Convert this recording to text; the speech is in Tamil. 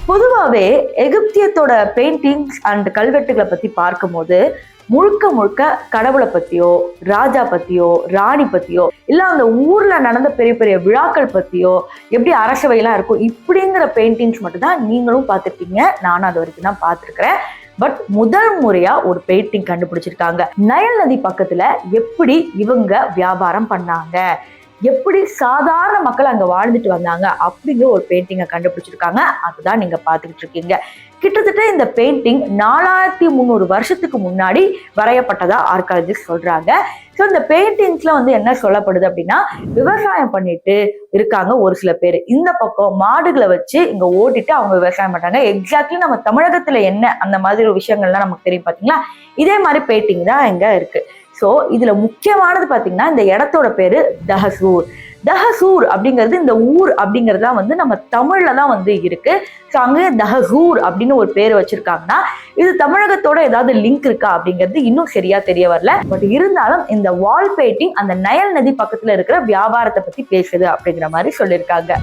பொதுவாகவே எகிப்தியத்தோட பெயிண்டிங்ஸ் அண்ட் கல்வெட்டுகளை பத்தி பார்க்கும்போது முழுக்க முழுக்க கடவுளை பத்தியோ, ராஜா பத்தியோ, ராணி பத்தியோ, இல்ல அந்த ஊர்ல நடந்த பெரிய பெரிய விழாக்கள் பத்தியோ, எப்படி அரசவையெல்லாம் இருக்கும் இப்படிங்கிற பெயிண்டிங்ஸ் மட்டும் தான் நீங்களும் பார்த்துருப்பீங்க. நானும் அது வரைக்கும் தான் பார்த்துருக்கிறேன். பட் முதல் முறையா ஒரு பெயிண்டிங் கண்டுபிடிச்சிருக்காங்க. நைல் நதி பக்கத்துல எப்படி இவங்க வியாபாரம் பண்ணாங்க, எப்படி சாதாரண மக்கள் அங்க வாழ்ந்துட்டு வந்தாங்க அப்படிங்கிற ஒரு பெயிண்டிங்கை கண்டுபிடிச்சிருக்காங்க. அதுதான் நீங்க பார்த்துக்கிட்டு இருக்கீங்க. கிட்டத்தட்ட இந்த பெயிண்டிங் 4300 வருஷத்துக்கு முன்னாடி வரையப்பட்டதா ஆர்காலஜிஸ்ட் சொல்றாங்க. ஸோ இந்த பெயிண்டிங்ஸ்ல என்ன சொல்லப்படுது அப்படின்னா, விவசாயம் பண்ணிட்டு இருக்காங்க ஒரு சில பேர். இந்த பக்கம் மாடுகளை வச்சு இங்க ஓட்டிட்டு அவங்க விவசாயம் பண்றாங்க. எக்ஸாக்ட்லி நம்ம தமிழகத்துல என்ன அந்த மாதிரி ஒரு விஷயங்கள்லாம் நமக்கு தெரியும் பாத்தீங்களா, இதே மாதிரி பெயிண்டிங் தான் இங்க இருக்கு. ஸோ இதுல முக்கியமானது பாத்தீங்கன்னா, இந்த இடத்தோட பேரு தஹசூர். தஹசூர் அப்படிங்கிறது இந்த ஊர் அப்படிங்கிறது நம்ம தமிழ்ல தான் இருக்கு. ஸோ அங்கே தஹசூர் அப்படின்னு ஒரு பேர் வச்சிருக்காங்கன்னா, இது தமிழகத்தோட ஏதாவது லிங்க் இருக்கா அப்படிங்கிறது இன்னும் சரியா தெரிய வரல. பட் இருந்தாலும் இந்த வால் பெயிண்டிங் அந்த நைல் நதி பக்கத்துல இருக்கிற வியாபாரத்தை பத்தி பேசுது அப்படிங்கிற மாதிரி சொல்லியிருக்காங்க.